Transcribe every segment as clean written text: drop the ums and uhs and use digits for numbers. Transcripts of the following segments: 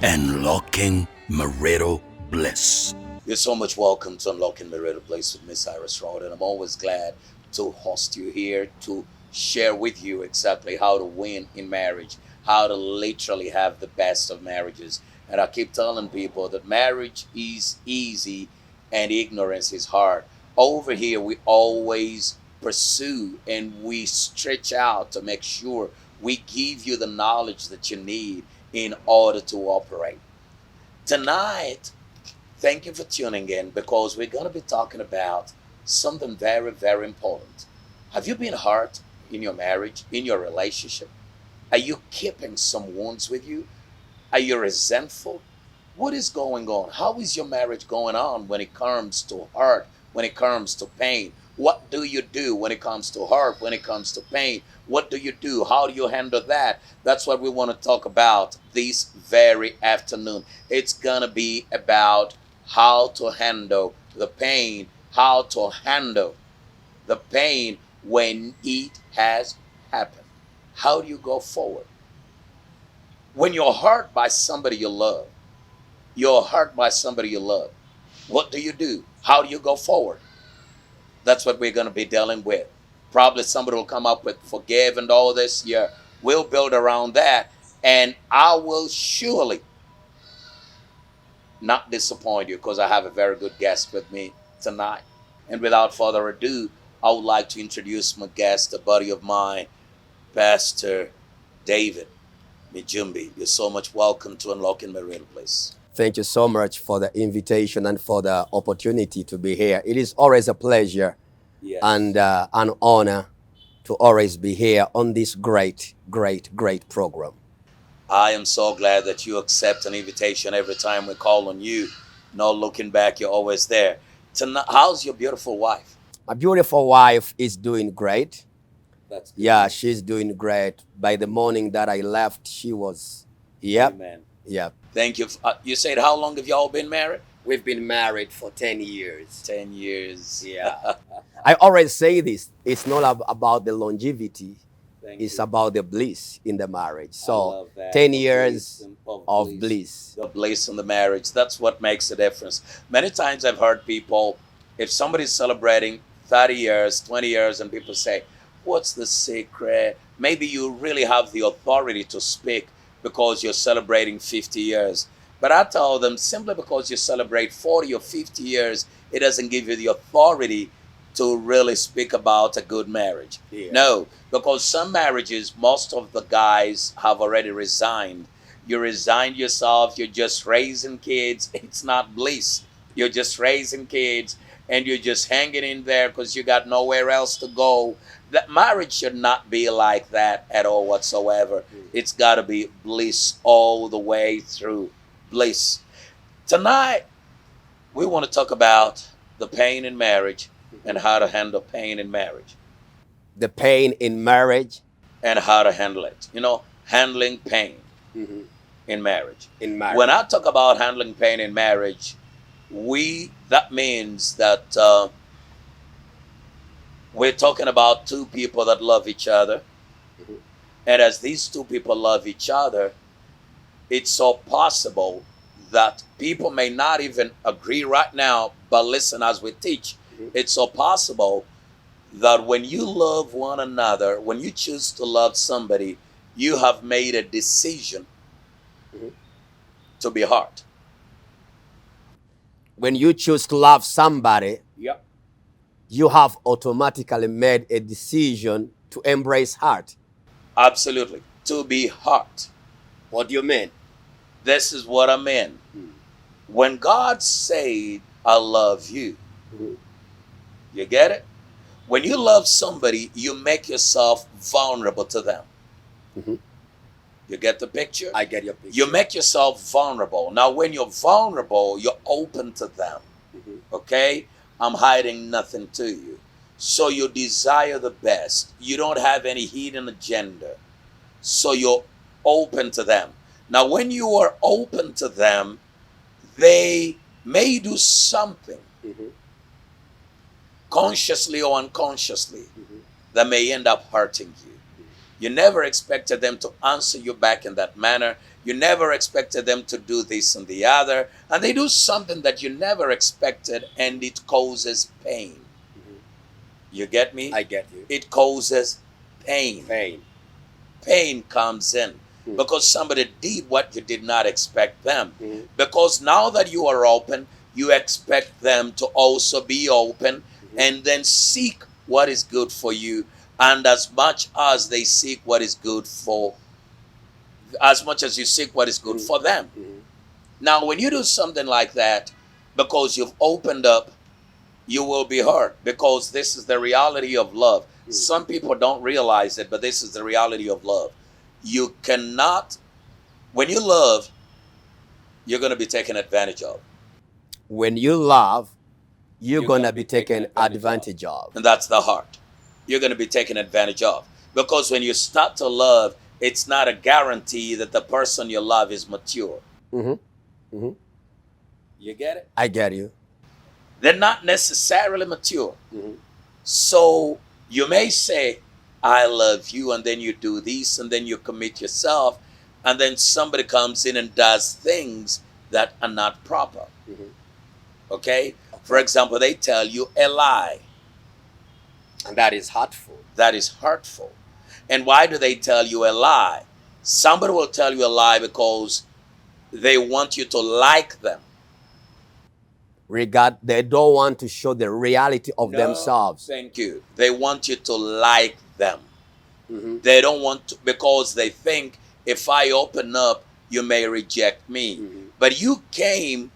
Unlocking Marital Bliss. You're so much welcome to Unlocking Marital Bliss with Miss Iris Rod, and I'm always glad to host you here to share with you exactly how to win in marriage, how to literally have the best of marriages. And I keep telling people that marriage is easy and ignorance is hard. Over here, we always pursue and we stretch out to make sure we give you the knowledge that you need in order to operate. Tonight, thank you for tuning in because we're going to be talking about something very, very important. Have you been hurt in your marriage, in your relationship? Are you keeping some wounds with you? Are you resentful? What is going on? How is your marriage going on when it comes to hurt, when it comes to pain? What do you do when it comes to hurt, when it comes to pain? What do you do? How do you handle that? That's what we want to talk about this very afternoon. It's going to be about how to handle the pain, how to handle the pain when it has happened. How do you go forward? When you're hurt by somebody you love, you're hurt by somebody you love. What do you do? How do you go forward? That's what we're going to be dealing with. Probably somebody will come up with forgive and all this. Yeah, we'll build around that. And I will surely not disappoint you because I have a very good guest with me tonight. And without further ado, I would like to introduce my guest, a buddy of mine, Pastor David Mijumbi. You're so much welcome to Unlocking Marital Bliss. Thank you so much for the invitation and for the opportunity to be here. It is always a pleasure Yes. and an honor to always be here on this great, great, great program. I am so glad that you accept an invitation every time we call on you. No looking back, you're always there. Tonight, how's your beautiful wife? My beautiful wife is doing great. That's good. Yeah, she's doing great. By the morning that I left, she was, yep, Amen. yep. Thank you. You said how long have y'all been married? We've been married for 10 years. 10 years. Yeah. I always say this, it's not about the longevity, Thank it's you. about the bliss in the marriage. I So love that. 10 The years bliss of bliss. The bliss in the marriage. That's what makes a difference. Many times I've heard people, if somebody's celebrating 30 years, 20 years, and people say, what's the secret? Maybe you really have the authority to speak because you're celebrating 50 years. But I tell them simply because you celebrate 40 or 50 years, it doesn't give you the authority to really speak about a good marriage. Yeah. No, because some marriages, most of the guys have already resigned. You resigned yourself, you're just raising kids. It's not bliss. You're just raising kids and you're just hanging in there because you got nowhere else to go. That marriage should not be like that at all whatsoever. It's got to be bliss all the way through. Bliss. Tonight, we want to talk about the pain in marriage and how to handle pain in marriage The pain in marriage. and how to handle it. You know, handling pain Mhm. in marriage. In marriage. When I talk about handling pain in marriage, that means that we're talking about two people that love each other. Mhm. And as these two people love each other, it's so possible that people may not even agree right now, but listen as we teach. Mhm. It's so possible that when you love one another, when you choose to love somebody, you have made a decision Mhm. to be hurt. When you choose to love somebody, Yep. you have automatically made a decision to embrace hurt. Absolutely. To be hurt. What do you mean? This is what I mean. When God said, I love you, Mhm. you get it? When you love somebody, you make yourself vulnerable to them. Mhm. You get the picture? I get your picture. You make yourself vulnerable. Now, when you're vulnerable, you're open to them. Mhm. Okay? I'm hiding nothing to you. So you desire the best. You don't have any hidden agenda. So you're open to them. Now, when you are open to them, they may do something Mhm. consciously or unconsciously Mhm. that may end up hurting you. You never expected them to answer you back in that manner. You never expected them to do this and the other. And they do something that you never expected, and it causes pain. Mhm. You get me? I get you. It causes pain. Pain. Pain comes in Mm. because somebody did what you did not expect them. Mhm. Because now that you are open, you expect them to also be open and then seek what is good for you. And as much as they seek what is good for, as much as you seek what is good for them. Mhm. Now, when you do something like that, because you've opened up, you will be hurt, because this is the reality of love. Some people don't realize it, but this is the reality of love. You cannot, when you love, you're going to be taken advantage of. When you love, you're gonna be taken advantage of. And that's the heart. You're going to be taken advantage of. Because when you start to love, it's not a guarantee that the person you love is mature. Mhm. Mhm. You get it? I get you. They're not necessarily mature. Mhm. So you may say, I love you, and then you do this, and then you commit yourself, and then somebody comes in and does things that are not proper. Mhm. Okay? For example, they tell you a lie. And that is hurtful. That is hurtful. And why do they tell you a lie? Somebody will tell you a lie because they want you to like them. They don't want to show the reality of themselves. Thank you. They want you to like them. Mhm. They don't want to, because they think if I open up, you may reject me. Mhm. But you came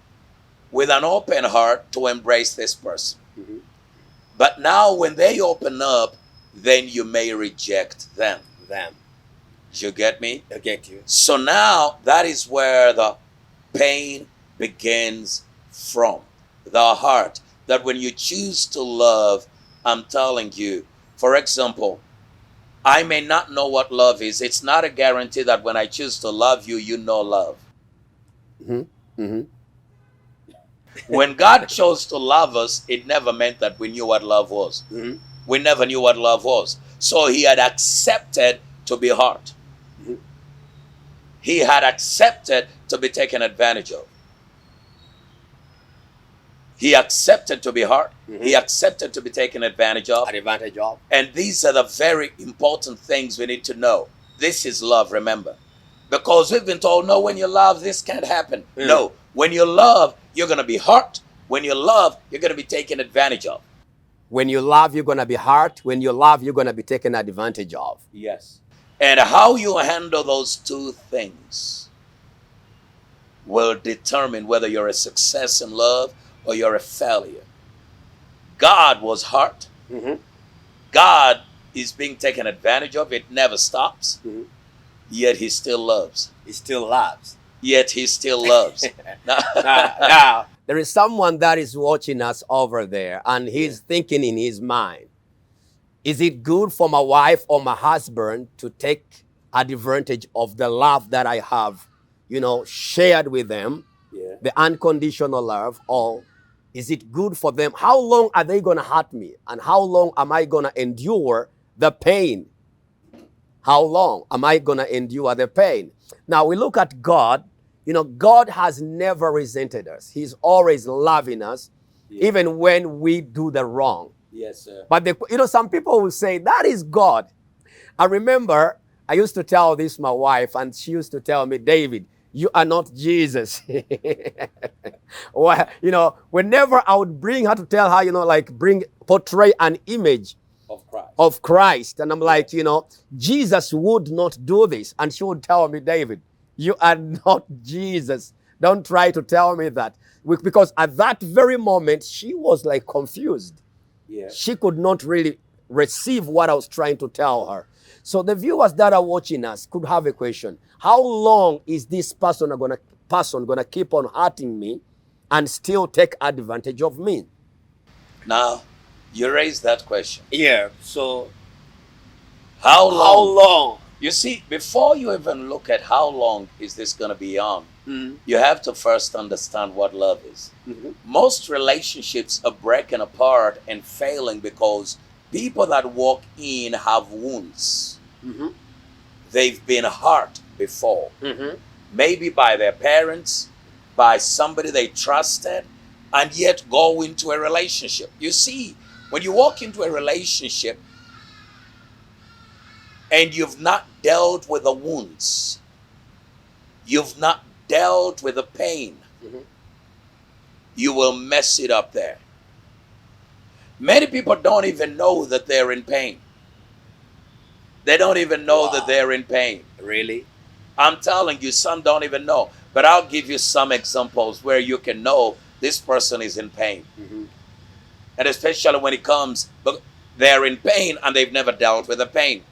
with an open heart to embrace this person. Mhm. But now when they open up, then you may reject them. Them. You get me? I get you. So now that is where the pain begins from. The heart. That when you choose to love, I'm telling you, for example, I may not know what love is. It's not a guarantee that when I choose to love you, you know love. Mhm. Mhm. When God chose to love us, it never meant that we knew what love was. Mhm. We never knew what love was. So he had accepted to be hurt. Mhm. He had accepted to be taken advantage of. He accepted to be hurt. Mhm. He accepted to be taken advantage of. Advantage of. And these are the very important things we need to know. This is love, remember. Because we've been told, no, when you love, this can't happen. Mm. No, when you love, you're going to be hurt. When you love, you're going to be taken advantage of. When you love, you're gonna be hurt. When you love, you're gonna be taken advantage of. Yes. And how you handle those two things will determine whether you're a success in love or you're a failure. God was hurt. Mhm. God is being taken advantage of. It never stops. Mhm. Yet he still loves. He still loves. Yet he still loves. Now, there is someone that is watching us over there, and he's thinking in his mind, is it good for my wife or my husband to take advantage of the love that I have, shared with them, Yeah. the unconditional love, or is it good for them? How long are they going to hurt me? And how long am I going to endure the pain? How long am I going to endure the pain? Now we look at God. God has never resented us. He's always loving us, even when we do the wrong. Yes, sir. But some people will say that is God. I remember I used to tell this my wife, and she used to tell me, David, you are not Jesus. Well, whenever I would bring her to tell her, portray an image Of Christ. of Christ. And I'm like, Jesus would not do this. And she would tell me, David, you are not Jesus. Don't try to tell me that. Because at that very moment, she was like confused. Yeah. She could not really receive what I was trying to tell her. So the viewers that are watching us could have a question. How long is this person gonna keep on hurting me and still take advantage of me? Now, you raised that question. Yeah. So How long? how long? You see, before you even look at how long is this going to be on, Mm-hmm. you have to first understand what love is. Mm-hmm. Most relationships are breaking apart and failing because people that walk in have wounds. Mm-hmm. they've been hurt before. Mm-hmm. Maybe by their parents, by somebody they trusted, and yet go into a relationship. You see, when you walk into a relationship and you've not dealt with the wounds, you've not dealt with the pain, Mm-hmm. you will mess it up there. Many people don't even know that they're in pain. They don't even know that Wow. they're in pain. Really? I'm telling you, some don't even know. But I'll give you some examples where you can know this person is in pain. Mm-hmm. And especially when it comes, but they're in pain and they've never dealt with the pain.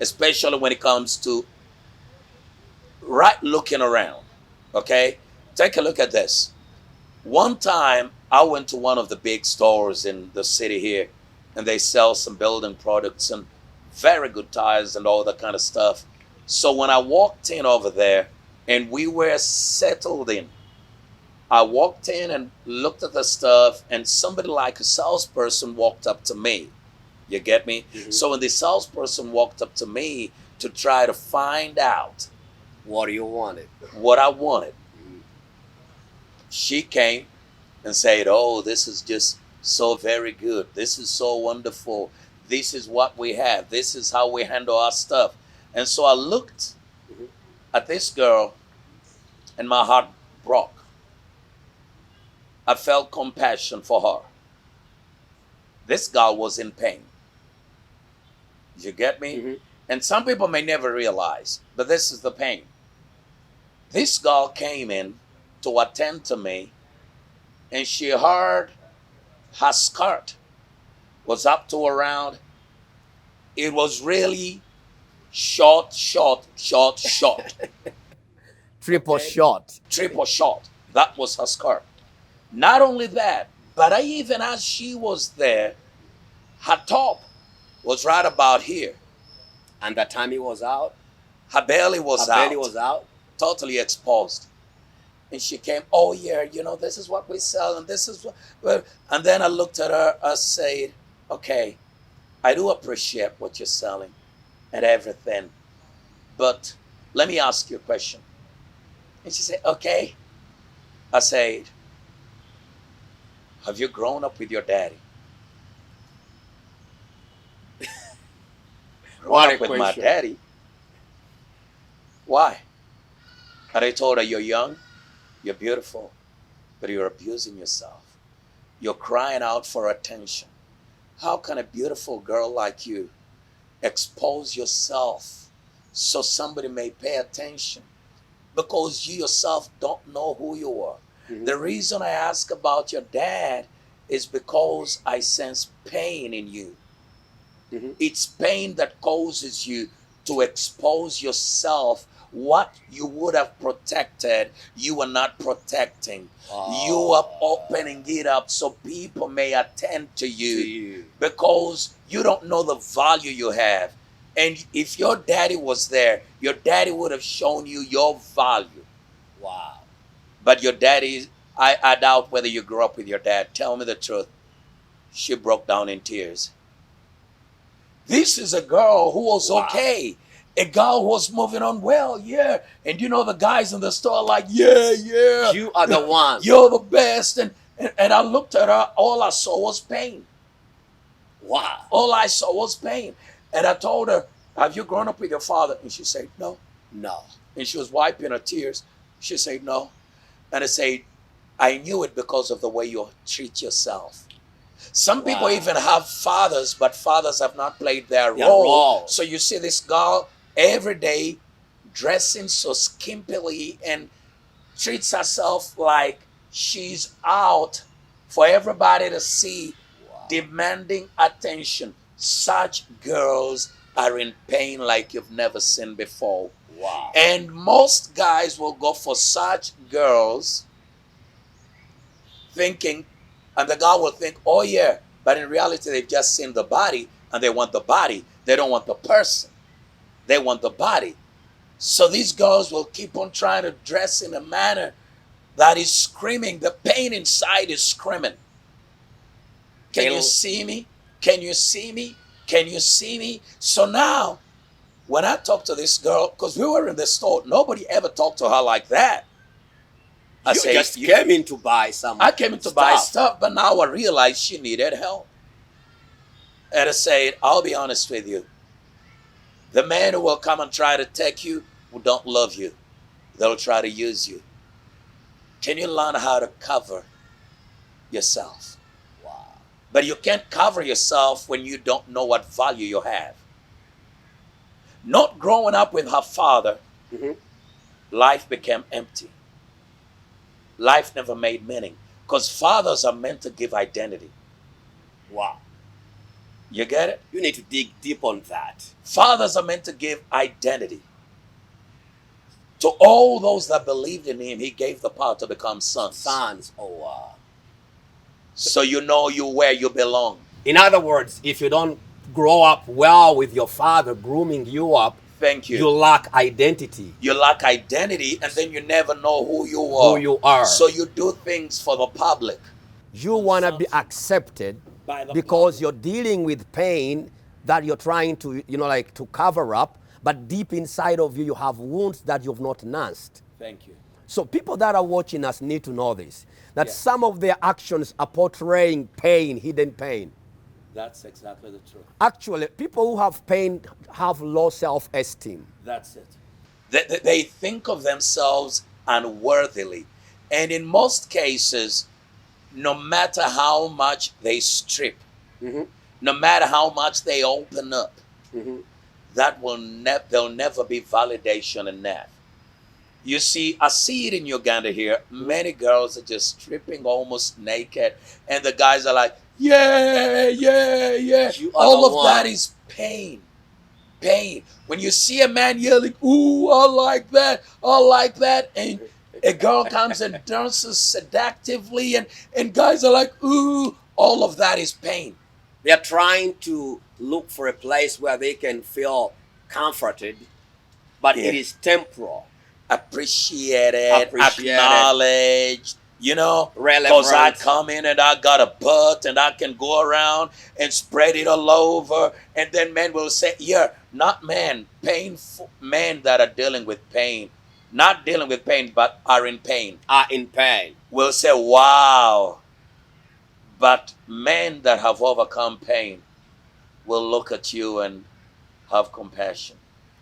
Especially when it comes to right looking around. Okay? Take a look at this. One time I went to one of the big stores in the city here, and they sell some building products and very good tires and all that kind of stuff. So when I walked in over there and we were settled in, I walked in and looked at the stuff, and somebody like a salesperson walked up to me. You get me? Mm-hmm. So when the salesperson walked up to me to try to find out What do you want it? what I wanted, Mm-hmm. she came and said, "Oh, this is just so very good. This is so wonderful. This is what we have. This is how we handle our stuff." And so I looked Mm-hmm. at this girl and my heart broke. I felt compassion for her. This girl was in pain. You get me? Mm-hmm. And some people may never realize, but this is the pain. This girl came in to attend to me, and she heard her skirt was up to around. It was really short, short, short, short, Triple Okay. shot. triple short. That was her skirt. Not only that, but even as she was there, her top was right about here. And the time he was out, Her belly was her out, belly was out. totally exposed. And she came, "Oh yeah, this is what we sell, and this is what." And then I looked at her. I said, "Okay, I do appreciate what you're selling and everything, but let me ask you a question." And she said, "Okay." I said, "Have you grown up with your daddy?" Grown What a up with my question. daddy? Why? And I told her, "You're young, you're beautiful, but you're abusing yourself. You're crying out for attention. How can a beautiful girl like you expose yourself so somebody may pay attention? Because you yourself don't know who you are." Mhm. The reason I ask about your dad is because I sense pain in you. Mhm. It's pain that causes you to expose yourself. What you would have protected, you are not protecting. You are opening it up so people may attend to to you you. because you don't know the value you have. And if your daddy was there, your daddy would have shown you your value. Wow. But your daddy, I doubt whether you grew up with your dad. Tell me the truth. She broke down in tears. This is a girl who was Wow. okay. A girl who was moving on well, yeah. And the guys in the store are like, "Yeah, yeah. You are the one. You're the best." And I looked at her, all I saw was pain. Wow. All I saw was pain. And I told her, "Have you grown up with your father?" And she said, "No." No. And she was wiping her tears. She said, "No." And I said, "I knew it because of the way you treat yourself." Some people Wow. even have fathers, but fathers have not played their Their role. role. So you see this girl every day dressing so skimpily and treats herself like she's out for everybody to see, Wow. demanding attention. Such girls are in pain like you've never seen before. Wow. And most guys will go for such girls thinking, and the guy will think, "Oh yeah," but in reality, they've just seen the body and they want the body. They don't want the person. They want the body. So these girls will keep on trying to dress in a manner that is screaming. The pain inside is screaming. Can you see me? Can you see me? Can you see me? So now When I talked to this girl, because we were in the store, nobody ever talked to her like that. I You say, just came in to buy some. I came in to buy stuff, but now I realized she needed help. And I said, I'll be honest with you. The men who will come and try to take you who don't love you. They'll try to use you. Can you learn how to cover yourself? Wow. But you can't cover yourself when you don't know what value you have. Not growing up with her father, life became empty. Life never made meaning. Because fathers are meant to give identity. Wow. You get it? You need to dig deep on that. Fathers are meant to give identity. To all those that believed in him, he gave the power to become sons. Sons. Oh, wow. So you know you where you belong. In other words, if you don't grow up well with your father grooming you up, Thank you. you lack identity. You lack identity, and then you never know who you are. Who you are. So you do things for the public. You want to be accepted because you're dealing with pain that you're trying to, like to cover up, but deep inside of you, you have wounds that you've not nursed. Thank you. So people that are watching us need to know this, that some of their actions are portraying pain, hidden pain. That's exactly the truth. Actually, people who have pain have low self-esteem. That's it. They think of themselves unworthily. And in most cases, no matter how much they strip, no matter how much they open up, that will there'll never be validation enough. You see, I see it in Uganda here. Many girls are just stripping almost naked, and the guys are like, yeah. All of that is pain. Pain. When you see a man yelling, ooh, I like that, and a girl comes and dances seductively, and guys are like, ooh, all of that is pain. They're trying to look for a place where they can feel comforted, but it is temporal. Appreciated, acknowledged, because I come in and I got a butt and I can go around and spread it all over, and then men will say, not men, painful men that are dealing with pain, not dealing with pain, but are in pain. Will say, wow. But men that have overcome pain will look at you and have compassion.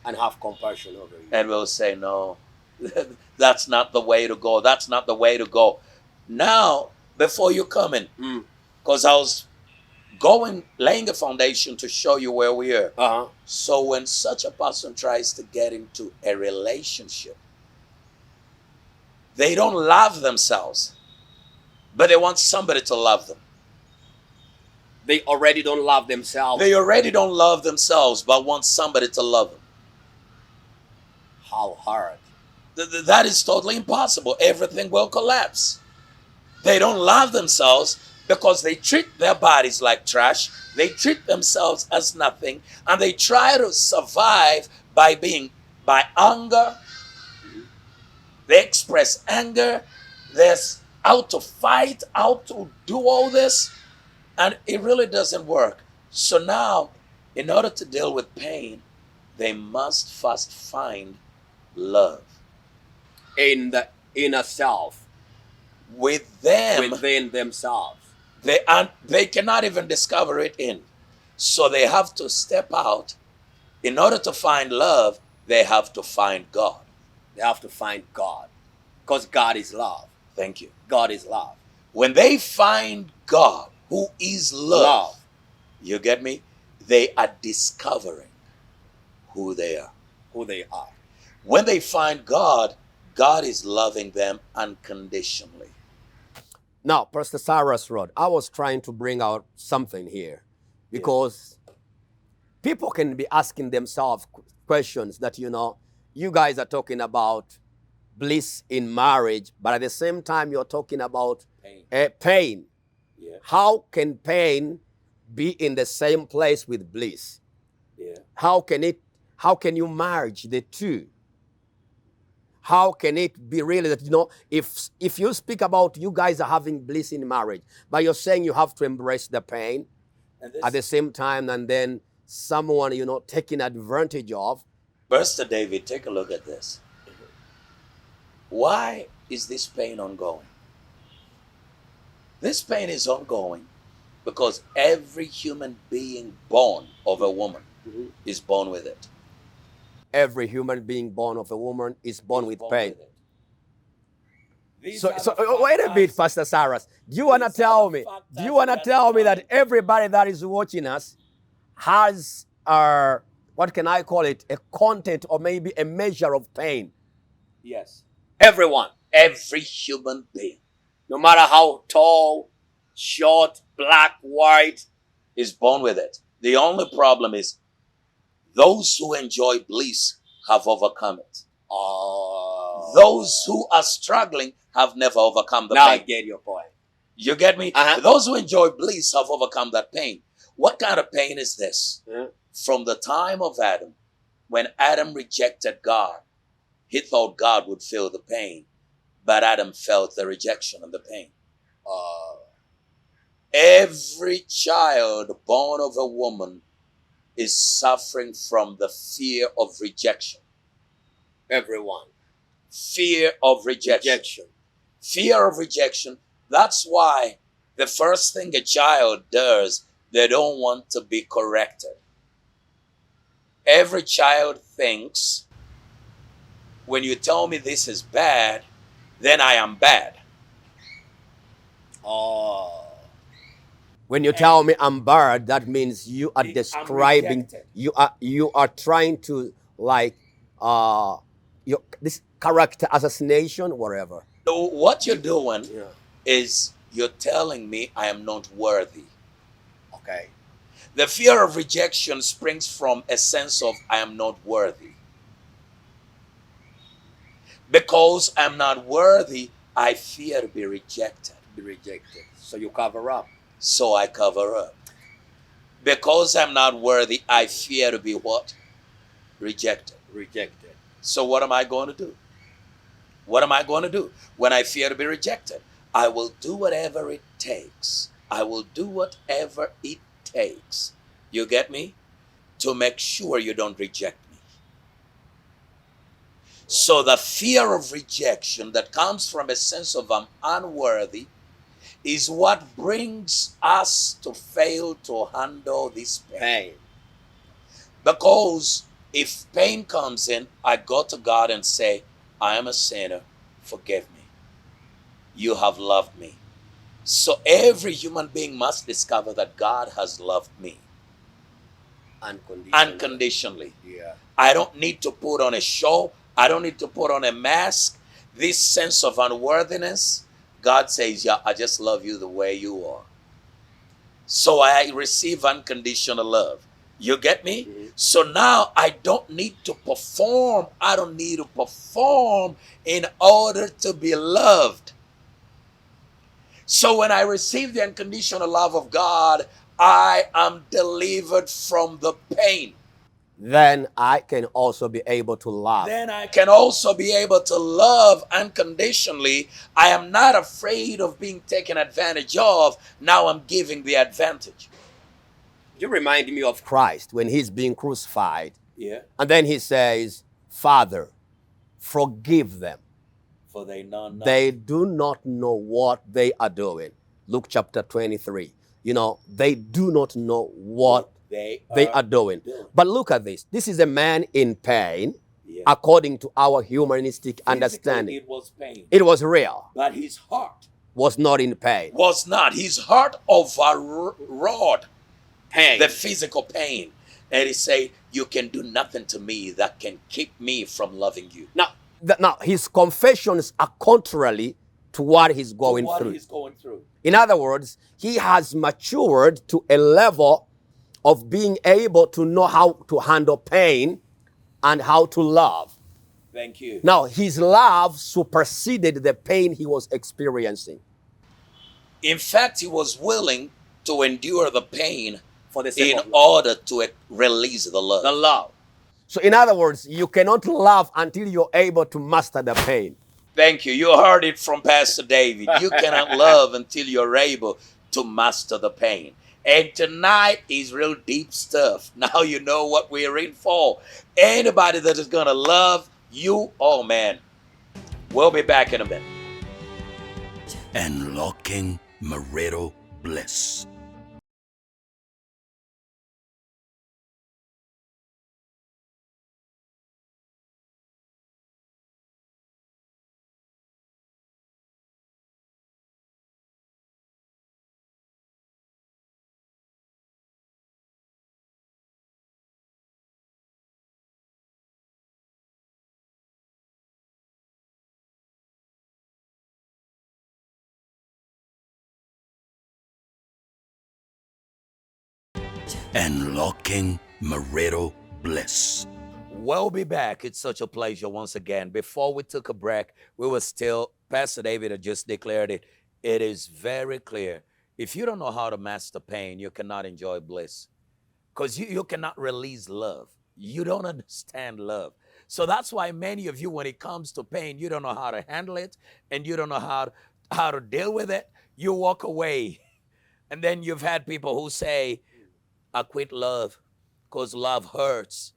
And have compassion over you. And will say, no, that's not the way to go. That's not the way to go. Now, before you come in, because I was laying a foundation to show you where we are. So when such a person tries to get into a relationship, they don't love themselves, but they want somebody to love them. They already don't love themselves. They already don't love themselves, but want somebody to love them. How hard? That is totally impossible. Everything will collapse. They don't love themselves because they treat their bodies like trash. They treat themselves as nothing, and they try to survive by anger. They express anger. They're out to fight, out to do all this, and it really doesn't work. So now, in order to deal with pain, they must first find love. In the inner self. Within themselves. They cannot even discover it in. So they have to step out. In order to find love, they have to find God. They have to find God. Because God is love. Thank you. God is love. When they find God, who is love, you get me? They are discovering who they are. When they find God, God is loving them unconditionally. Now, Pastor Cyrus Rod, I was trying to bring out something here because people can be asking themselves questions that, you guys are talking about bliss in marriage, but at the same time, you're talking about pain. Yeah. How can pain be in the same place with bliss? Yeah. How can you merge the two? How can it be really that, if you speak about you guys are having bliss in marriage, but you're saying you have to embrace the pain at the same time, and then someone, taking advantage of, Pastor David, take a look at this. Why is this pain ongoing? This pain is ongoing because every human being born of a woman is born with it. Every human being born of a woman is born with pain. So wait a bit, Pastor Cyrus. Do you want to tell me? Do you want to tell me that everybody that is watching us has what can I call it? A content or maybe a measure of pain? Yes. Everyone, Every human being no matter how tall, short, black, white, is born with it. The only problem is those who enjoy bliss have overcome it. Those who are struggling have never overcome the now I pain. get your point. You get me? Uh-huh. Those who enjoy bliss have overcome that pain. What kind of pain is this? Uh-huh. From the time of Adam, when Adam rejected God, he thought God would feel the pain, but Adam felt the rejection and the pain. Every child born of a woman is suffering from the fear of rejection. Everyone. Fear of rejection. Fear of rejection. That's why the first thing a child does, they don't want to be corrected. Every child thinks, when you tell me this is bad, then I am bad. When you tell me I'm bad, that means you are describing. rejected. You are trying to this character assassination, whatever. So what you're doing is you're telling me I am not worthy. Okay. The fear of rejection springs from a sense of I am not worthy. Because I'm not worthy, I fear to be rejected. Be rejected. So you cover up. So I cover up. Because I'm not worthy, I fear to be what? Rejected. Rejected. So what am I going to do? What am I going to do when I fear to be rejected? I will do whatever it takes. I will do whatever it takes. You get me? To make sure you don't reject me. So the fear of rejection that comes from a sense of I'm unworthy is what brings us to fail to handle this pain. Because if pain comes in, I go to God and say, I am a sinner, forgive me. You have loved me. So every human being must discover that God has loved me unconditionally. Yeah. I don't need to put on a show. I don't need to put on a mask. This sense of unworthiness, God says, yeah, I just love you the way you are. So I receive unconditional love. You get me? Mm-hmm. So now I don't need to perform. I don't need to perform in order to be loved. So when I receive the unconditional love of God, I am delivered from the pain. Then I can also be able to love. Then I can also be able to love unconditionally. I am not afraid of being taken advantage of. Now I'm giving the advantage. You remind me of Christ when he's being crucified. Yeah. And then he says, Father, forgive them. For they know not. They do not know what they are doing. Luke chapter 23. You know, they do not know what they are doing. But look at this. This is a man in pain, according to our humanistic understanding. It was pain. It was real. But his heart was not in pain. Was not. His heart overrode Pain. the physical pain. And he said, you can do nothing to me that can keep me from loving you. Now, his confessions are contrary to what he's going through. In other words, he has matured to a level of being able to know how to handle pain and how to love. Thank you. Now, his love superseded the pain he was experiencing. In fact, he was willing to endure the pain For the sake in of love. order to release the love. The love. So in other words, you cannot love until you're able to master the pain. Thank you. You heard it from Pastor David. You cannot love until you're able to master the pain. And tonight is real deep stuff. Now you know what we're in for. Anybody that is going to love you, oh man, we'll be back in a minute. Unlocking marital bliss. Unlocking marital bliss. We'll be back. It's such a pleasure once again. Before we took a break, we were still, Pastor David had just declared it. It is very clear. If you don't know how to master pain, you cannot enjoy bliss. Because you cannot release love. You don't understand love. So that's why many of you, when it comes to pain, you don't know how to handle it and you don't know how to deal with it. You walk away. And then you've had people who say, I quit love because love hurts.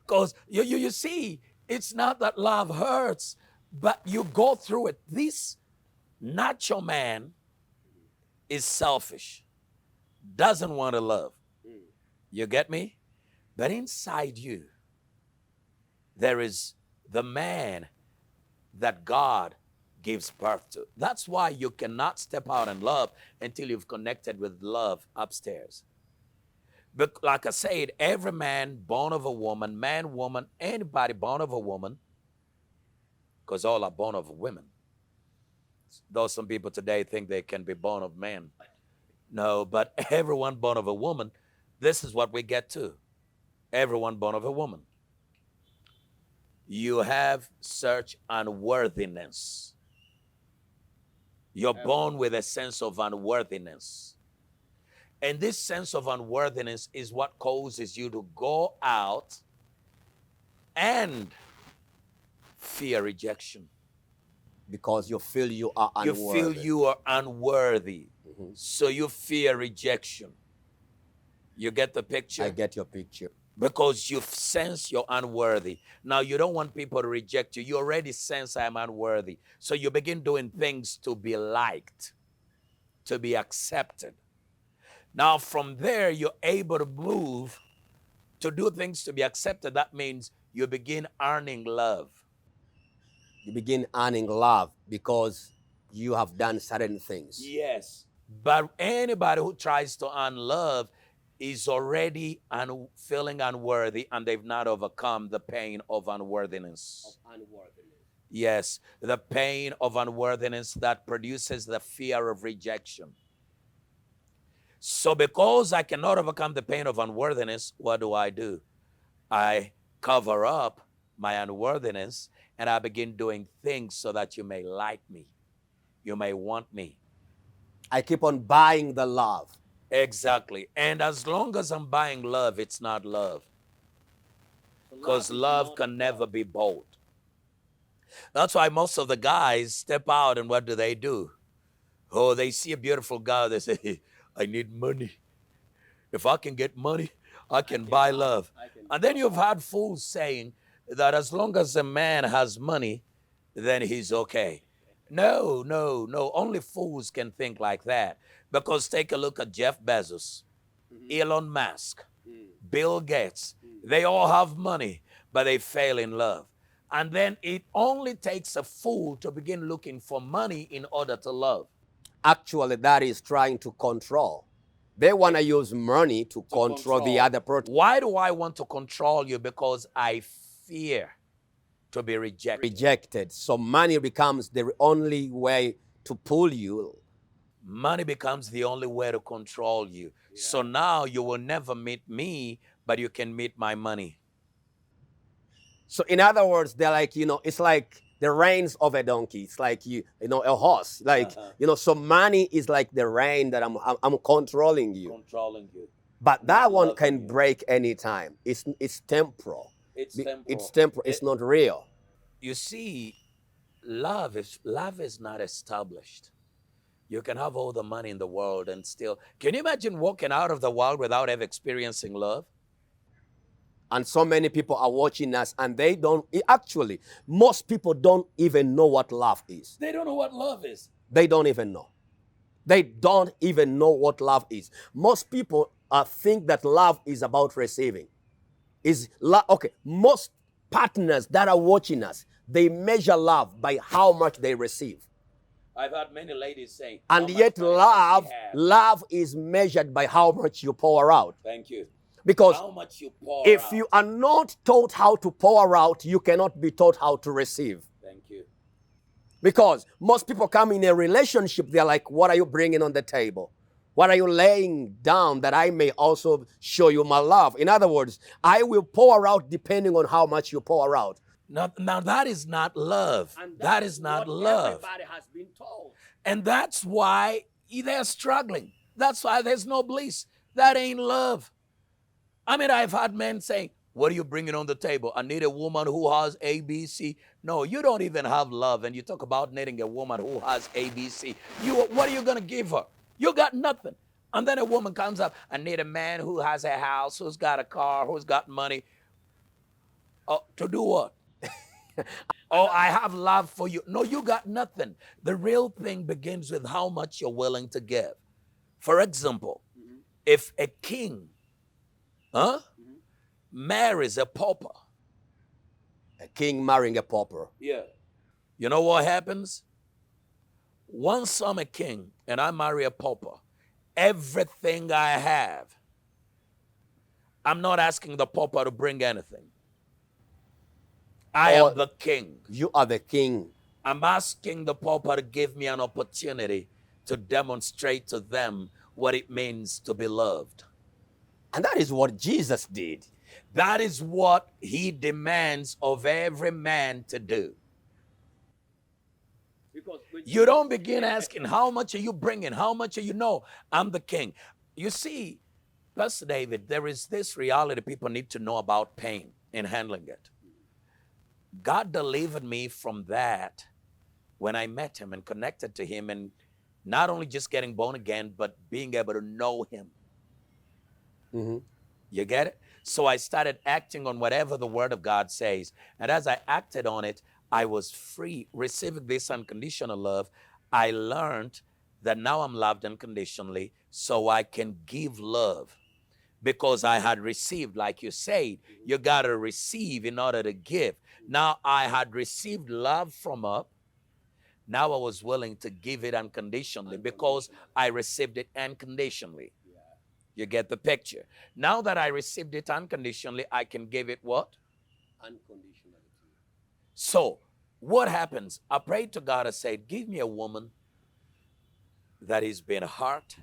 Because you see, it's not that love hurts, but you go through it. This natural man is selfish, doesn't want to love. You get me? But inside you, there is the man that God gives birth to. That's why you cannot step out in love until you've connected with love upstairs. But like I said, every man born of a woman, man, woman, anybody born of a woman, because all are born of women. Though some people today think they can be born of men. No, but everyone born of a woman, this is what we get to. Everyone born of a woman. You have such unworthiness. You're born with a sense of unworthiness. And this sense of unworthiness is what causes you to go out and fear rejection. Because you feel you are unworthy. You feel you are unworthy. Mm-hmm. So you fear rejection. You get the picture? I get your picture. Because you sense you're unworthy. Now, you don't want people to reject you. You already sense I'm unworthy. So you begin doing things to be liked, to be accepted. Now, from there, you're able to move to do things to be accepted. That means you begin earning love. You begin earning love because you have done certain things. Yes. But anybody who tries to earn love is already feeling unworthy, and they've not overcome the pain of unworthiness. Yes, the pain of unworthiness that produces the fear of rejection. So because I cannot overcome the pain of unworthiness, what do? I cover up my unworthiness and I begin doing things so that you may like me. You may want me. I keep on buying the love. Exactly. And as long as I'm buying love, it's not love. Because love can never be bought. That's why most of the guys step out and what do? Oh, they see a beautiful girl. They say, hey, I need money. If I can get money, I can buy love. And then you've had fools saying that as long as a man has money, then he's okay. No. Only fools can think like that. Because take a look at Jeff Bezos, Elon Musk, Bill Gates. They all have money, but they fail in love. And then it only takes a fool to begin looking for money in order to love. Actually, that is trying to control. They want to use money to control the other person. Why do I want to control you? Because I fear to be rejected. So money becomes the only way to pull you. Money becomes the only way to control you. Yeah. So now you will never meet me, but you can meet my money. So in other words, they're like, it's like the reins of a donkey. It's like, a horse. Like, so money is like the rein that I'm controlling you. Controlling you. But that one can break anytime. It's temporal. It's temporal. It's temporal. It's not real. You see, love is not established. You can have all the money in the world and still. Can you imagine walking out of the world without ever experiencing love? And so many people are watching us and they don't, actually, most people don't even know what love is. They don't know what love is. They don't even know. They don't even know what love is. Most people think that love is about receiving. Okay, most partners that are watching us, they measure love by how much they receive. I've had many ladies say, and yet love is measured by how much you pour out. Thank you. Because how much you pour if out. you are not taught how to pour out, you cannot be taught how to receive. Thank you. Because most people come in a relationship, they're like, what are you bringing on the table? What are you laying down that I may also show you my love? In other words, I will pour out depending on how much you pour out. Now that is not love. That is not love. Everybody has been told. And that's why they're struggling. That's why there's no bliss. That ain't love. I mean, I've had men say, what are you bringing on the table? I need a woman who has ABC. No, you don't even have love. And you talk about needing a woman who has ABC. What are you going to give her? You got nothing. And then a woman comes up, I need a man who has a house, who's got a car, who's got money. To do what? Oh, I have love for you. No, you got nothing. The real thing begins with how much you're willing to give. For example, if a king marries a pauper. A king marrying a pauper. Yeah. You know what happens? Once I'm a king and I marry a pauper, everything I have, I'm not asking the pauper to bring anything. I am the king. You are the king. I'm asking the pauper to give me an opportunity to demonstrate to them what it means to be loved. And that is what Jesus did. That is what he demands of every man to do. You don't begin asking, how much are you bringing? How much are you? No, I'm the king. You see, Pastor David, there is this reality people need to know about pain in handling it. God delivered me from that when I met him and connected to him, and not only just getting born again, but being able to know him. Mm-hmm. You get it? So I started acting on whatever the word of God says. And as I acted on it, I was free, receiving this unconditional love. I learned that now I'm loved unconditionally, so I can give love. Because I had received, like you said, you got to receive in order to give. Now I had received love from up. Now I was willing to give it unconditionally because I received it unconditionally. You get the picture. Now that I received it unconditionally, I can give it what? Unconditionally. So what happens? I prayed to God. I said, give me a woman that has been hurt.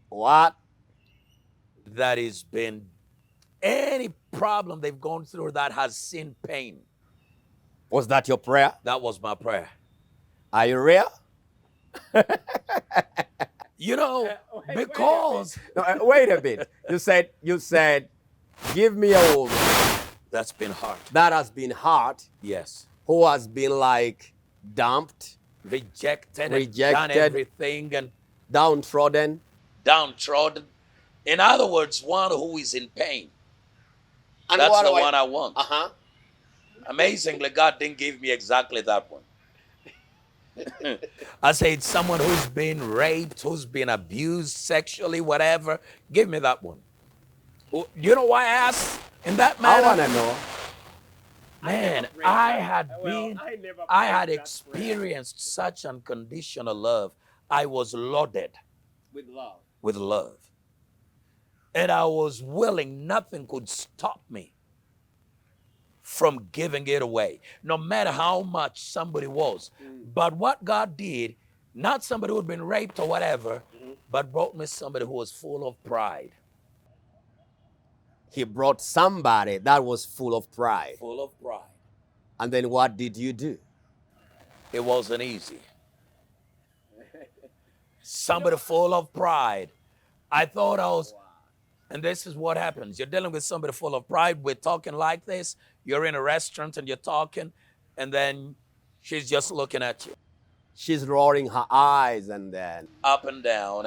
What? That has been any problem they've gone through that has seen pain. Was that your prayer? That was my prayer. Are you real? You know, because wait a bit. You said, give me a woman that's been hurt. That has been hurt. Yes. Who has been like dumped, rejected, done everything, and downtrodden. In other words, one who is in pain. And that's the one I want. Uh-huh. Amazingly, God didn't give me exactly that one. I said, someone who's been raped, who's been abused sexually, whatever. Give me that one. You know why I asked in that manner? I want to know. Man, I had experienced such unconditional love. I was loaded with love. And I was willing, nothing could stop me from giving it away, no matter how much somebody was. But what God did, not somebody who had been raped or whatever, but brought me somebody who was full of pride. He brought somebody that was full of pride. Full of pride. And then what did you do? It wasn't easy. Somebody full of pride. I thought I was... And this is what happens. You're dealing with somebody full of pride. We're talking like this. You're in a restaurant and you're talking, and then she's just looking at you. She's rolling her eyes and then. Up and down.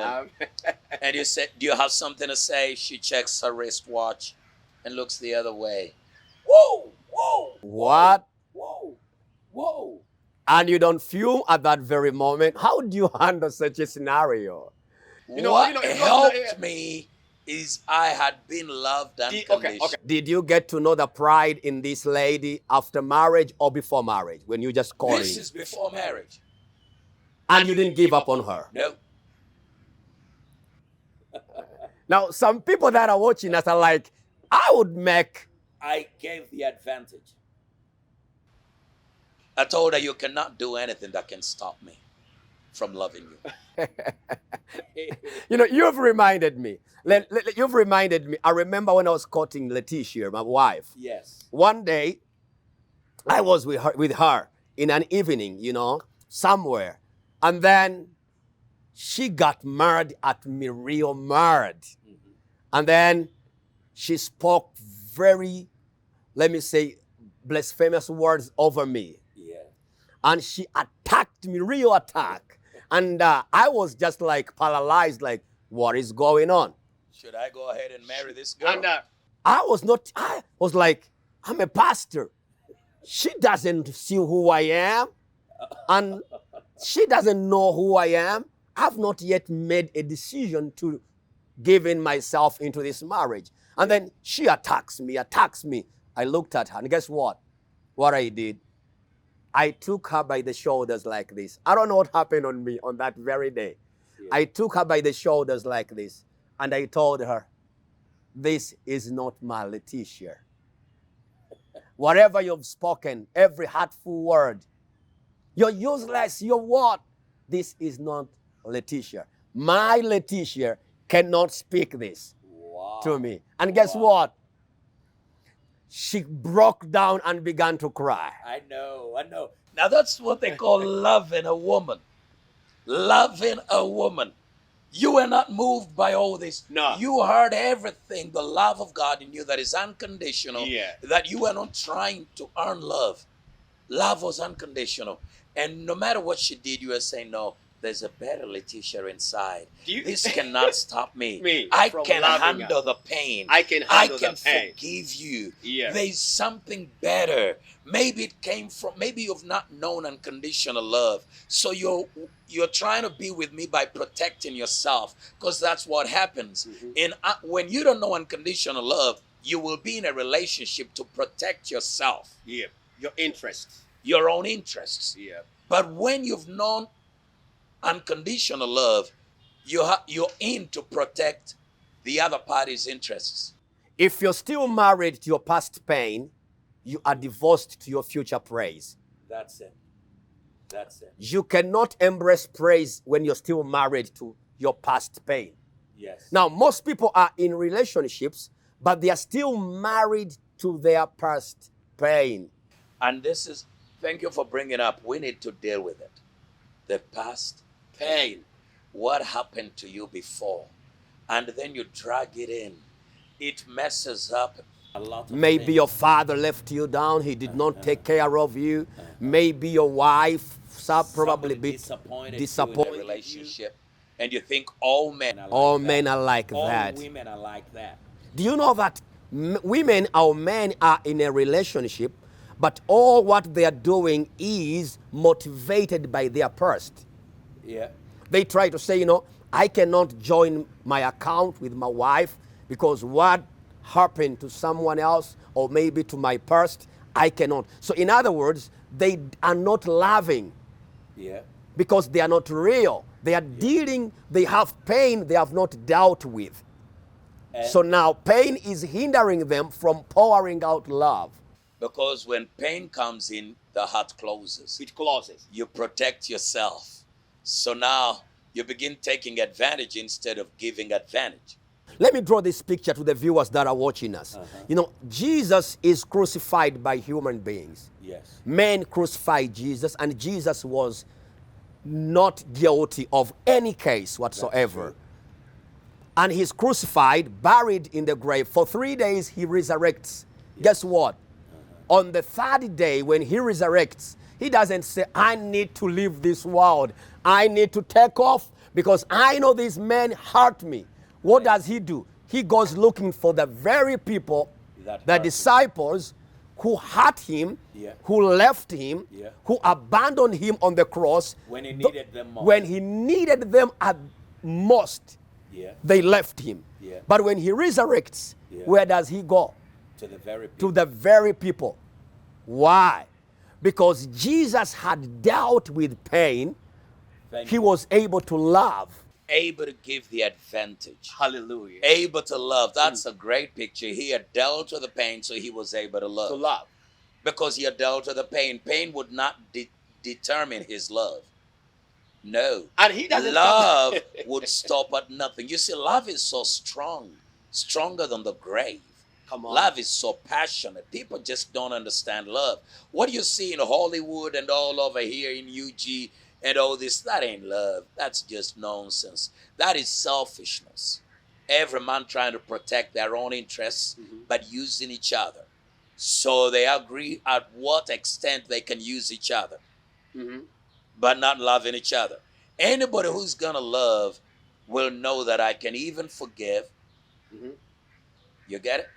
And you say, do you have something to say? She checks her wristwatch and looks the other way. Whoa, whoa, What? whoa, whoa. And you don't fume at that very moment. How do you handle such a scenario? What helped me is I had been loved unconditionally. Did you get to know the pride in this lady after marriage or before marriage when you just called This in? is before marriage. And you didn't give up on her? No. Now, some people that are watching us are like, I gave the advantage. I told her, you cannot do anything that can stop me from loving you. You know, you've reminded me. You've reminded me. I remember when I was courting Letitia, my wife. Yes. One day, I was with her in an evening, you know, somewhere. And then she got mad at me, real mad. Mm-hmm. And then she spoke very, let me say, blasphemous words over me. Yeah. And she attacked me, real attack. And I was just like paralyzed, like, what is going on? Should I go ahead and marry this girl? And I was like, I'm a pastor. She doesn't see who I am. And she doesn't know who I am. I've not yet made a decision to give in myself into this marriage. And then she attacks me. I looked at her, and guess what? What I did? I took her by the shoulders like this. I don't know what happened on me on that very day. Yeah. I took her by the shoulders like this, and I told her, this is not my Letitia. Whatever you've spoken, every hurtful word, you're useless, you're what? This is not Letitia. My Letitia cannot speak this to me. And guess what? She broke down and began to cry. I know. Now that's what they call loving a woman. Loving a woman. You were not moved by all this. No. You heard everything, the love of God in you that is unconditional. Yeah. That you were not trying to earn love. Love was unconditional. And no matter what she did, you were saying, no, there's a better Letitia inside. This cannot stop me. I can handle the pain. I can forgive you. Yeah. There's something better. Maybe it came from, maybe you've not known unconditional love. So you're trying to be with me by protecting yourself, because that's what happens. Mm-hmm. And when you don't know unconditional love, you will be in a relationship to protect yourself. Yeah. Your interests. Your own interests. Yeah. But when you've known unconditional love, you're in to protect the other party's interests. If you're still married to your past pain, you are divorced to your future praise. That's it. You cannot embrace praise when you're still married to your past pain. Yes. Now, most people are in relationships, but they are still married to their past pain. And thank you for bringing up, we need to deal with it. The past pain. What happened to you before? And then you drag it in. It messes up a lot of Maybe things. your father left you down. He did not take care of you. Maybe your wife probably be disappointed in a relationship. And you think all men are like all that. men are like all that. women are like that. Do you know that women or men are in a relationship, but all what they are doing is motivated by their past? Yeah. They try to say, you know, I cannot join my account with my wife because what happened to someone else or maybe to my past, I cannot. So in other words, they are not loving. Yeah. Because they are not real. They are dealing, they have pain they have not dealt with. So now pain is hindering them from pouring out love. Because when pain comes in, the heart closes. It closes. You protect yourself. So now you begin taking advantage instead of giving advantage. Let me draw this picture to the viewers that are watching us. You know, Jesus is crucified by human beings. Yes. Men crucified Jesus, and Jesus was not guilty of any case whatsoever. And he's crucified, buried in the grave. For 3 days, he resurrects. Yes. Guess what? On the third day, when he resurrects, He doesn't say, I need to leave this world. I need to take off because I know these men hurt me. What does he do? He goes looking for the very people, the disciples who hurt him, who left him, who abandoned him on the cross. When he needed them most. When he needed them at most, they left him. But when he resurrects, where does he go? To the very people. To the very people. Why? Because Jesus had dealt with pain. He was able to love. Able to give the advantage. Hallelujah. Able to love. That's a great picture. He had dealt with the pain, so he was able to love. To love. Because he had dealt with the pain. Pain would not determine his love. No. And he doesn't love would stop at nothing. You see, love is so strong. Stronger than the grave. Come on. Love is so passionate. People just don't understand love. What you see in Hollywood and all over here in UG and all this, that ain't love. That's just nonsense. That is selfishness. Every man trying to protect their own interests, but using each other. So they agree at what extent they can use each other, but not loving each other. Anybody who's going to love will know that I can even forgive. You get it?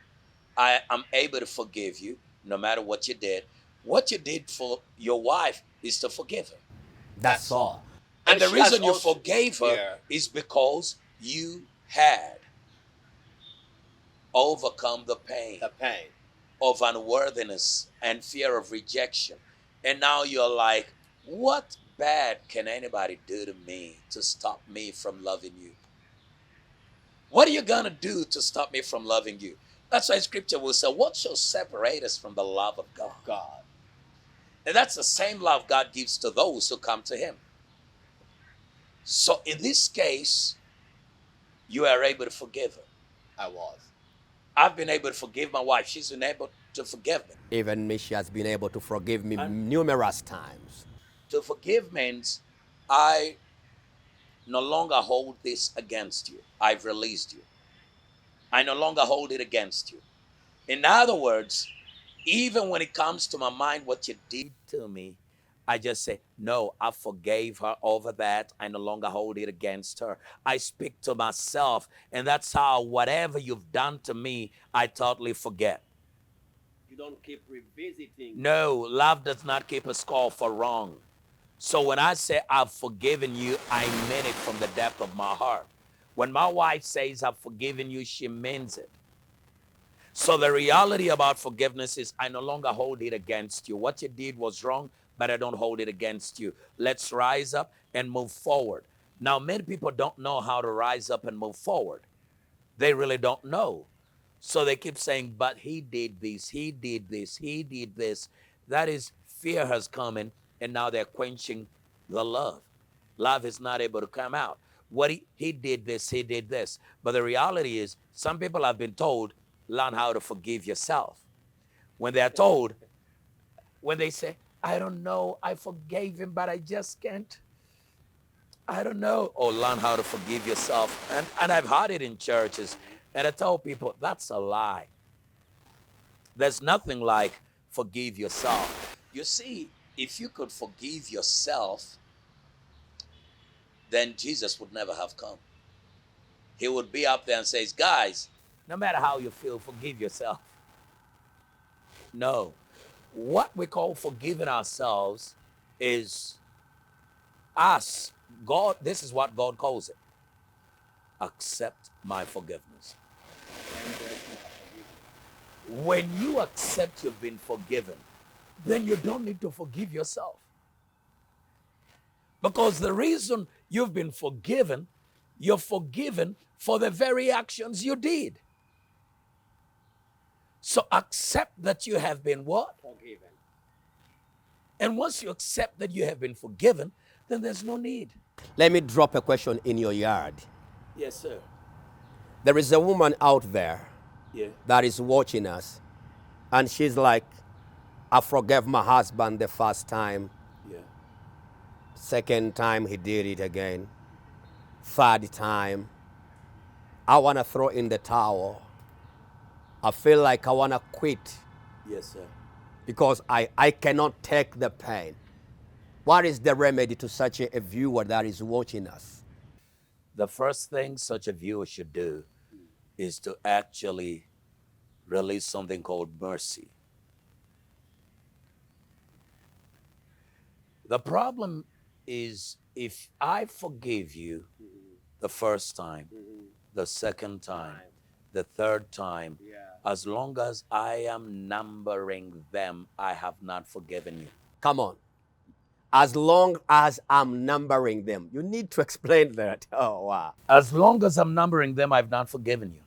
I am able to forgive you no matter what you did. What you did for your wife is to forgive her. That's all. And the she reason has you also- forgave her is because you had overcome the pain The pain. of unworthiness and fear of rejection. And now you're like, what bad can anybody do to me to stop me from loving you? What are you going to do to stop me from loving you? That's why scripture will say, what shall separate us from the love of God? God. And that's the same love God gives to those who come to him. So in this case, you are able to forgive her. I was. I've been able to forgive my wife. She's been able to forgive me. Even me, she has been able to forgive me numerous times. To forgive means I no longer hold this against you. I've released you. I no longer hold it against you. In other words, even when it comes to my mind what you did to me, I just say, no, I forgave her over that. I no longer hold it against her. I speak to myself, and that's how whatever you've done to me, I totally forget. You don't keep revisiting. No, love does not keep a score for wrong. So when I say I've forgiven you, I mean it from the depth of my heart. When my wife says I've forgiven you, she means it. So the reality about forgiveness is I no longer hold it against you. What you did was wrong, but I don't hold it against you. Let's rise up and move forward. Now, many people don't know how to rise up and move forward. They really don't know. So they keep saying, but he did this, he did this, he did this. That is, fear has come in, and now they're quenching the love. Love is not able to come out. What he did this, he did this. But the reality is, some people have been told, learn how to forgive yourself. When they're told, when they say, I don't know, I forgave him, but I just can't. I don't know. Or learn how to forgive yourself. And I've heard it in churches. And I tell people, that's a lie. There's nothing like forgive yourself. You see, if you could forgive yourself, then Jesus would never have come. He would be up there and says, guys, no matter how you feel, forgive yourself. No. What we call forgiving ourselves is us. God, this is what God calls it. Accept my forgiveness. When you accept you've been forgiven, then you don't need to forgive yourself. Because the reason you've been forgiven, you're forgiven for the very actions you did. So accept that you have been what? Forgiven. And once you accept that you have been forgiven, then there's no need. Let me drop a question in your yard. Yes, sir. There is a woman out there Yeah. that is watching us, and she's like, I forgave my husband the first time. Yeah. Second time, he did it again. Third time, I want to throw in the towel. I feel like I want to quit Yes, sir. because I cannot take the pain. What is the remedy to such a viewer that is watching us? The first thing such a viewer should do is to actually release something called mercy. The problem is if I forgive you the first time, the second time, the third time, as long as I am numbering them, I have not forgiven you. Come on. As long as I'm numbering them. You need to explain that. Oh, wow. As long as I'm numbering them, I've not forgiven you.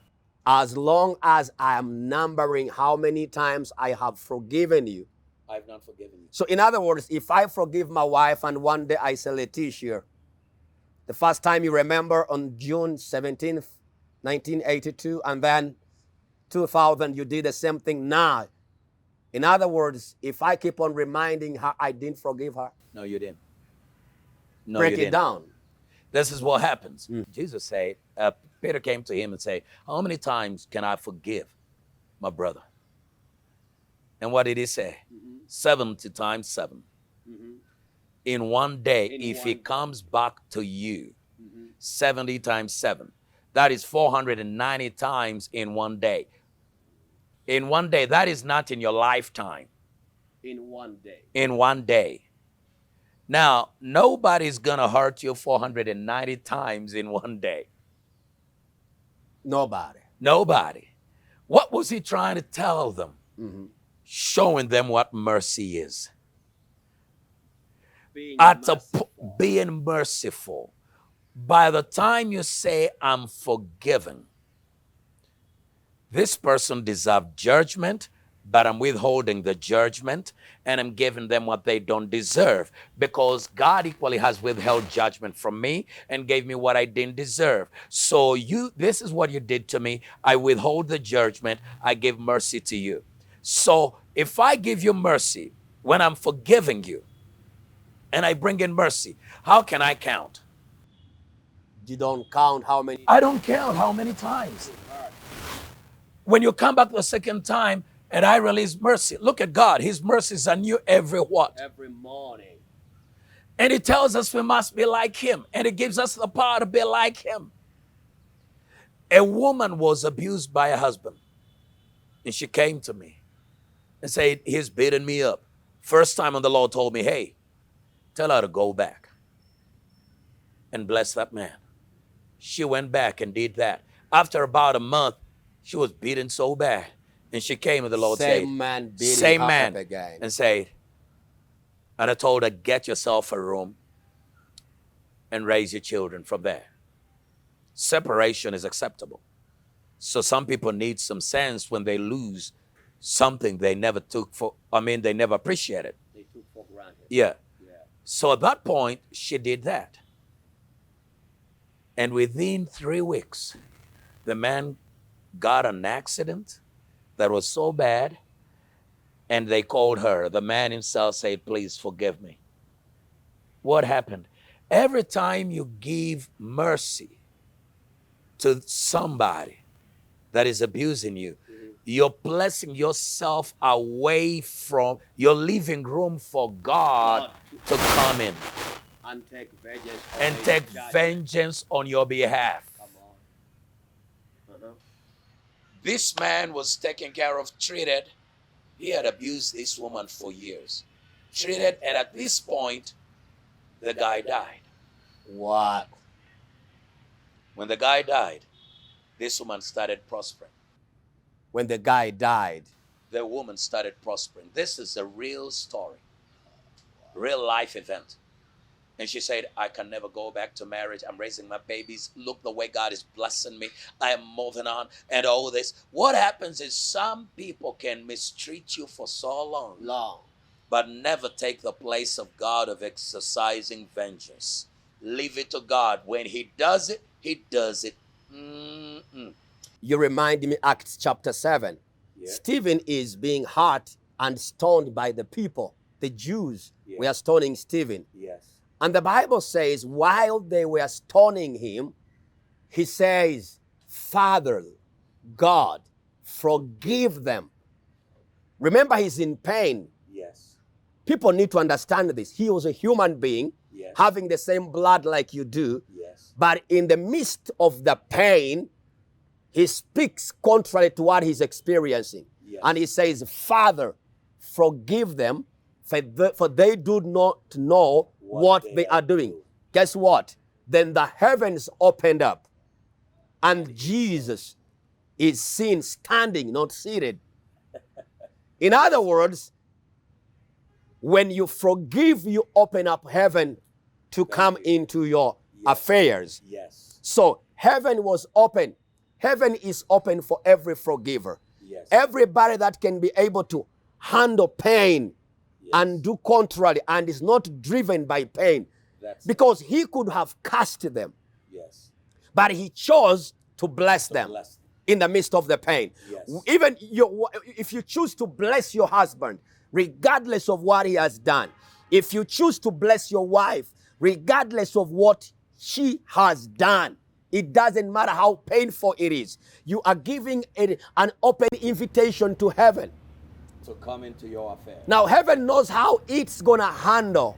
As long as I'm numbering how many times I have forgiven you. I've not forgiven you. So in other words, if I forgive my wife and one day I sell a t-shirt, the first time you remember on June 17th, 1982, and then 2000, you did the same thing now. In other words, if I keep on reminding her I didn't forgive her, No, you didn't. No, break you it didn't. down. This is what happens. Jesus said, Peter came to him and said, how many times can I forgive my brother? And what did he say? 70 times 7. In one day, if he comes back to you, 70 times 7, that is 490 times in one day. In one day, that is not in your lifetime. In one day. In one day. Now, nobody's going to hurt you 490 times in one day. Nobody. Nobody. What was he trying to tell them? Showing them what mercy is. Being merciful. By the time you say, I'm forgiven, this person deserved judgment, but I'm withholding the judgment and I'm giving them what they don't deserve, because God equally has withheld judgment from me and gave me what I didn't deserve. So this is what you did to me. I withhold the judgment. I give mercy to you. So if I give you mercy when I'm forgiving you and I bring in mercy, how can I count? You don't count how many. I don't count how many times. When you come back the second time and I release mercy, look at God. His mercies are new every what? Every morning. And he tells us we must be like him. And it gives us the power to be like him. A woman was abused by a husband. And she came to me and said, he's beating me up. First time when the Lord told me, hey, tell her to go back and bless that man. She went back and did that. After about a month, she was beaten so bad. And she came and the Lord said, Same man beating her up again. and said, and I told her, get yourself a room and raise your children from there. Separation is acceptable. So some people need some sense when they lose something they never they never appreciated. They took for granted. Yeah. So at that point, she did that. And within 3 weeks, the man got an accident that was so bad, and they called her. The man himself said, please forgive me. What happened? Every time you give mercy to somebody that is abusing you, you're placing yourself away from, you're leaving room for God to come in And take vengeance. and take vengeance on your behalf. Come on. This man was taken care of, treated. He had abused this woman for years. Treated, and at this point, the guy died. What? When the guy died, this woman started prospering. When the guy died. The woman started prospering. This is a real story, real life event. And she said, I can never go back to marriage. I'm raising my babies. Look the way God is blessing me. I am moving on and all this. What happens is some people can mistreat you for so long, but never take the place of God of exercising vengeance. Leave it to God. When he does it, he does it. You remind me Acts chapter 7. Yeah. Stephen is being hurt and stoned by the people. The Jews were stoning Stephen. Yes. And the Bible says, while they were stoning him, he says, Father, God, forgive them. Remember, he's in pain. Yes. People need to understand this. He was a human being, Yes. having the same blood like you do, Yes. but in the midst of the pain, he speaks contrary to what he's experiencing. Yes. And he says, Father, forgive them, for they do not know what they are doing. Guess what? Then the heavens opened up, and Jesus is seen standing, not seated. In other words, when you forgive, you open up heaven to come into your affairs. Yes. So heaven was open. Heaven is open for every forgiver. Yes. Everybody that can be able to handle pain and do contrary and is not driven by pain. That's Because he could have cursed them, yes. but he chose to bless them Bless them. in the midst of the pain. Yes. Even if you choose to bless your husband, regardless of what he has done, if you choose to bless your wife, regardless of what she has done, it doesn't matter how painful it is. You are giving an open invitation to heaven. To come into your affair. Now, heaven knows how it's going to handle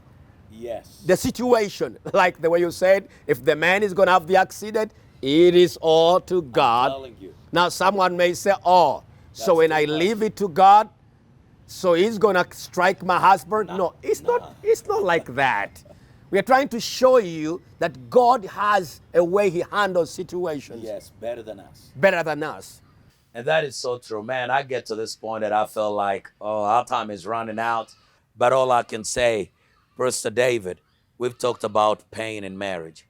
Yes. the situation. Like the way you said, if the man is going to have the accident, it is all to God. telling you. Now, someone may say, oh, so That's when too I much. leave it to God, so he's going to strike my husband? No, it's nah. not. It's not like that. We are trying to show you that God has a way he handles situations Yes, better than us. better than us. And that is so true. Man, I get to this point that I feel like, oh, our time is running out. But all I can say, Pastor David, we've talked about pain in marriage.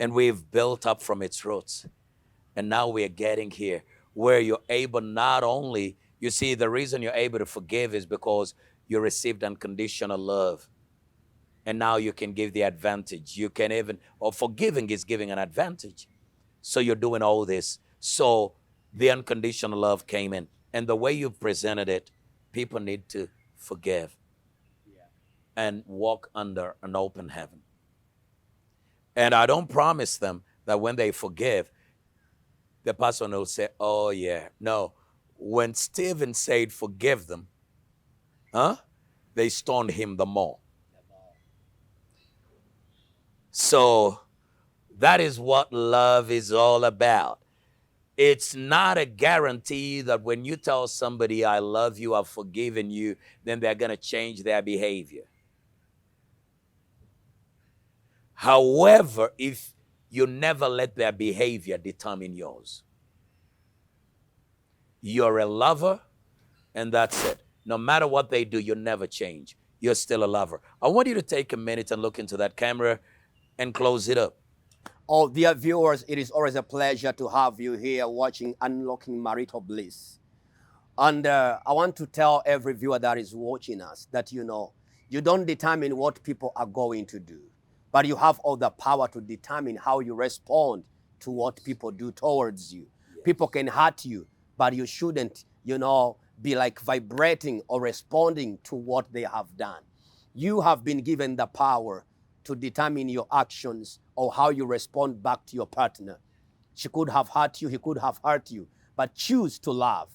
And we've built up from its roots. And now we're getting here where you're able not only, you see, the reason you're able to forgive is because you received unconditional love. And now you can give the advantage. You can even, or forgiving is giving an advantage. So you're doing all this. So the unconditional love came in. And the way you've presented it, people need to forgive and walk under an open heaven. And I don't promise them that when they forgive, the person will say, oh yeah. No, when Stephen said forgive them, they stoned him the more. So that is what love is all about. It's not a guarantee that when you tell somebody, I love you, I've forgiven you, then they're going to change their behavior. However, if you never let their behavior determine yours, you're a lover, and that's it. No matter what they do, you never change. You're still a lover. I want you to take a minute and look into that camera and close it up. Oh, dear viewers, it is always a pleasure to have you here watching Unlocking Marital Bliss. And I want to tell every viewer that is watching us that, you don't determine what people are going to do, but you have all the power to determine how you respond to what people do towards you. Yes. People can hurt you, but you shouldn't, be like vibrating or responding to what they have done. You have been given the power to determine your actions or how you respond back to your partner. She could have hurt you, he could have hurt you, but choose to love.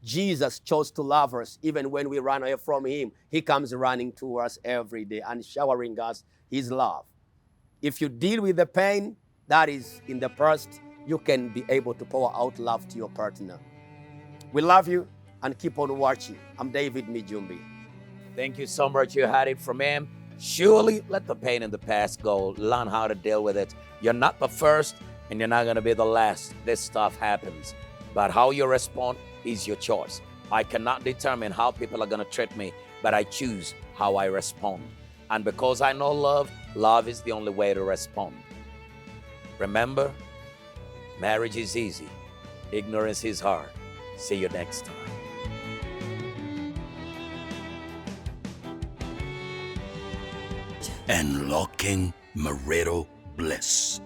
Jesus chose to love us even when we run away from him. He comes running to us every day and showering us his love. If you deal with the pain that is in the past, you can be able to pour out love to your partner. We love you and keep on watching. I'm David Mijumbi. Thank you so much. You had it from him. Surely let the pain in the past go. Learn how to deal with it. You're not the first and you're not going to be the last. This stuff happens. But how you respond is your choice. I cannot determine how people are going to treat me, but I choose how I respond. And because I know love, love is the only way to respond. Remember, marriage is easy. Ignorance is hard. See you next time. Unlocking Marital Bliss.